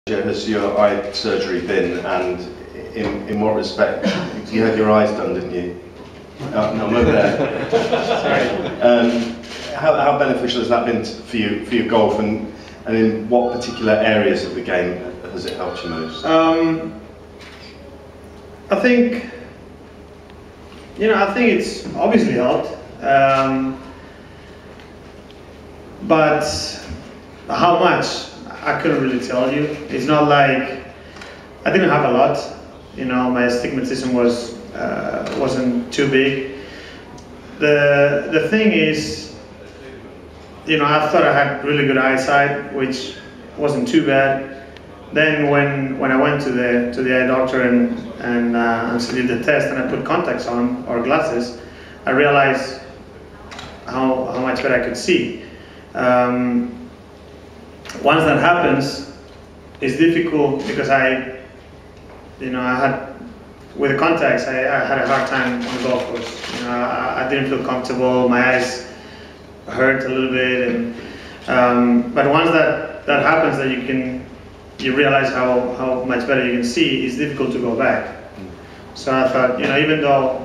has your eye surgery been, and in what respect? You had your eyes done, didn't you? Oh, no, I'm over there. Sorry. How beneficial has that been for your golf, and in what particular areas of the game has it helped you most? I think it's obviously helped, but how much? I couldn't really tell you. It's not like I didn't have a lot. My astigmatism wasn't too big. The thing is, I thought I had really good eyesight, which wasn't too bad. Then when I went to the eye doctor and she did the test and I put contacts on, or glasses, I realized how much better I could see. Once that happens, it's difficult because I had, with the contacts, I had a hard time on the golf course. I didn't feel comfortable. My eyes hurt a little bit, but once that happens, that you realize how much better you can see. It's difficult to go back. So I thought, even though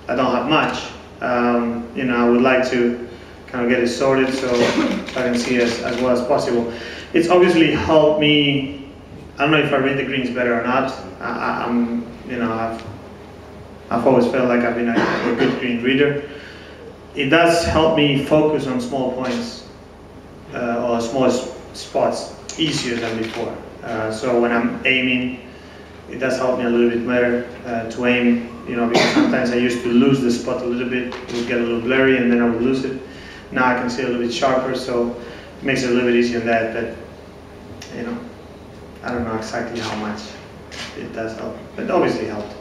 I don't have much, I would like to kind of get it sorted so I can see as well as possible. It's obviously helped me. I don't know if I read the greens better or not. I've always felt like I've been a good green reader. It does help me focus on small points or small spots easier than before. So when I'm aiming, it does help me a little bit better to aim. Because sometimes I used to lose the spot a little bit. It would get a little blurry and then I would lose it. Now I can see a little bit sharper, so it makes it a little bit easier than that, but I don't know exactly how much it does help, but it obviously helped.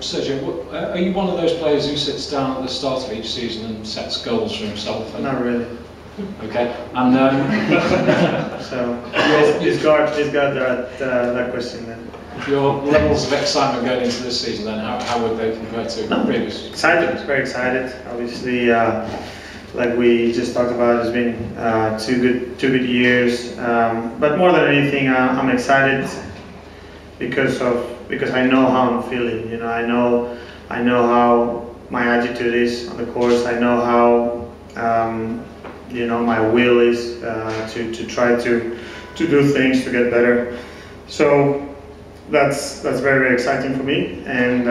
Sergio, are you one of those players who sits down at the start of each season and sets goals for himself? Not really. Okay, and so he's got that question then. Your levels of excitement going into this season, then, how would they compare to previous? Excited, very excited. Obviously, like we just talked about, it's been two good years. But more than anything, I'm excited because I know how I'm feeling. I know how my attitude is on the course. I know how my will is to try to do things to get better. So that's very, very exciting for me, and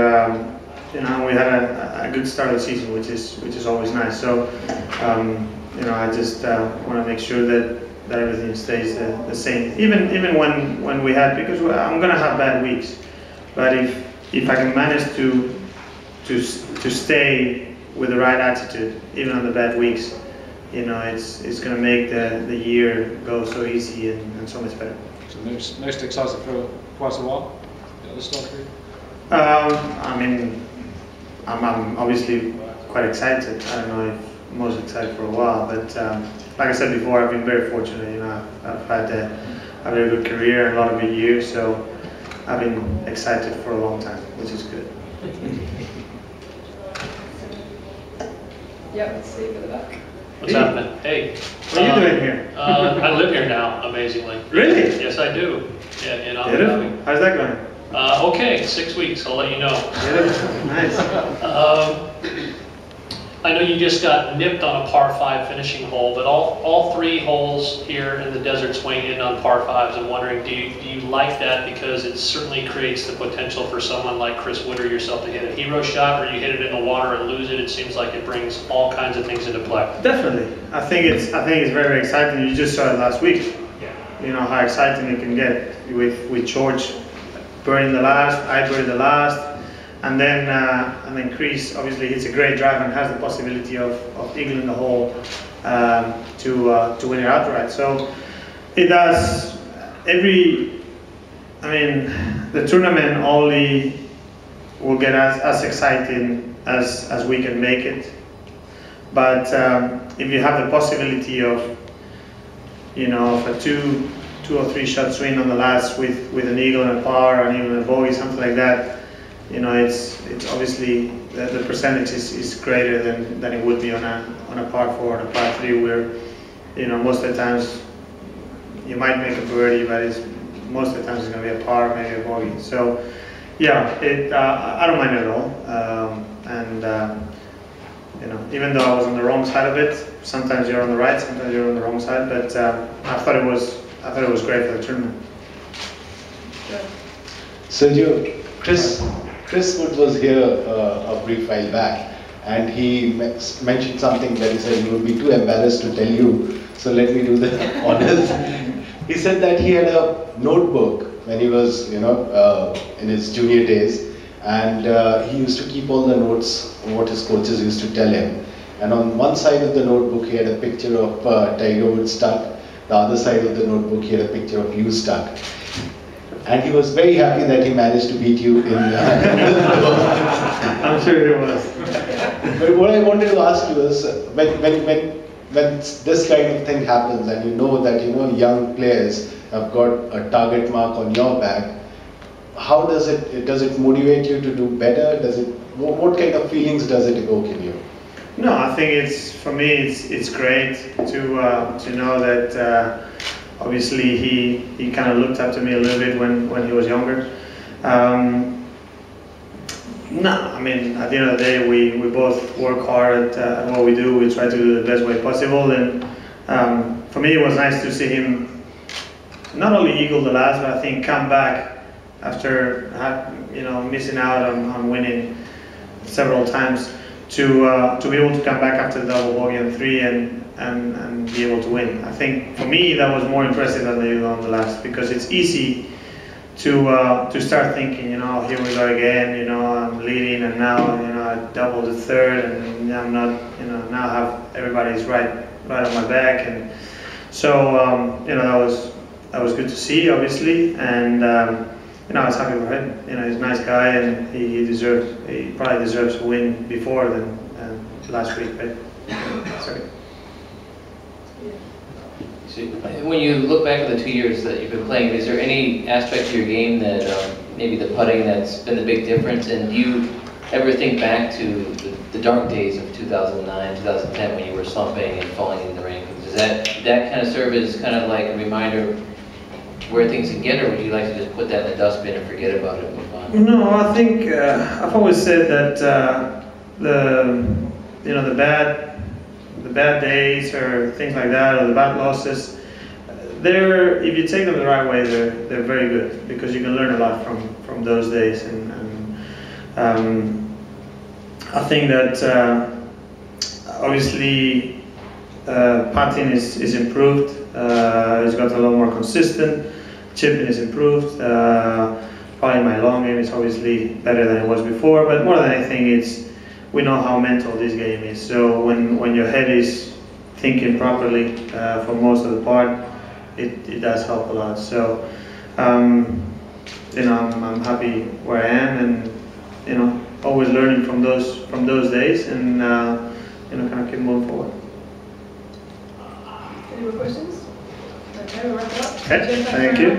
we had a good start of the season, which is always nice. So I just want to make sure that everything stays the same, even when we had, because I'm gonna have bad weeks, but if I can manage to stay with the right attitude even on the bad weeks, it's gonna make the year go so easy and so much better. So most excited for quite a while at the start of it? I'm obviously quite excited. I don't know if I'm most excited for a while, but like I said before, I've been very fortunate. I've had a very good career and a lot of good years, so I've been excited for a long time, which is good. Yeah, let's see for the back. What's happening? Hey. What are you doing here? I live here now, amazingly. Really? Yes, I do. Yeah, in Abu Beautiful. Dhabi. How's that going? Okay, 6 weeks, I'll let you know. Nice. I know you just got nipped on a par 5 finishing hole, but all 3 holes here in the desert swing in on par 5s. I'm wondering, do you like that, because it certainly creates the potential for someone like Chris Wood or yourself to hit a hero shot where you hit it in the water and lose it? It seems like it brings all kinds of things into play. Definitely. I think it's very, very exciting. You just saw it last week. Yeah. How exciting it can get with George birding the last, I birded the last, and then Chris obviously hits a great drive and has the possibility of eagling the hole to win it outright. So it does the tournament only will get as exciting as we can make it. But if you have the possibility of a two or three shot swing on the last with an eagle and a par, or an eagle and a bogey, something like that, it's obviously the percentage is greater than it would be on a par 4 or a par 3, where most of the times you might make a birdie, but most of the times it's going to be a par, maybe a bogey. So yeah, I don't mind it at all. You know, even though I was on the wrong side of it, sometimes you're on the right, sometimes you're on the wrong side. But I thought it was great for the tournament. Sergio, Chris Wood was here a brief while back, and he mentioned something that he said he would be too embarrassed to tell you. So let me do the honors. He said that he had a notebook when he was, you know, in his junior days, and he used to keep all the notes of what his coaches used to tell him. And on one side of the notebook, he had a picture of Tiger Woods stuck. The other side of the notebook, he had a picture of you stuck. And he was very happy that he managed to beat you in I'm sure it was. But what I wanted to ask you is, when this kind of thing happens, and you know that, you know, young players have got a target mark on your back, how does it motivate you to do better? What kind of feelings does it evoke in you? No, I think for me it's great to know that obviously he kind of looked up to me a little bit when he was younger. No, I mean, at the end of the day, we both work hard at what we do. We try to do the best way possible, and for me it was nice to see him not only eagle the last, but I think come back after missing out on winning several times, to be able to come back after the double bogey on 3 and be able to win. I think for me that was more impressive than the eagle on the last, because it's easy to start thinking, you know, here we go again, you know, I'm leading and now, you know, I doubled the third and I'm not, you know, now have everybody's right on my back. And so, you know, that was good to see, obviously, and you know, I was happy for him. You know, he's a nice guy, and he probably deserves a win before than last week. But sorry. So when you look back at the 2 years that you've been playing, is there any aspect of your game that maybe the putting that's been the big difference? And do you ever think back to the dark days of 2009, 2010 when you were slumping and falling in the rankings? Does that kind of serve as kind of like a reminder of where things can get, or would you like to just put that in the dustbin and forget about it and move on? No, I think I've always said that the bad days or things like that, or the bad losses, if you take them the right way, they're very good, because you can learn a lot from those days. And I think that obviously putting is improved. It's got a lot more consistent. Chipping is improved. Probably my long game is obviously better than it was before, but more than anything, we know how mental this game is. So when your head is thinking properly for most of the part, it does help a lot. So you know, I'm happy where I am, and you know, always learning from those days, and you know, kind of keep moving forward. Any more questions? Okay, we'll wrap it up. Okay, thank you.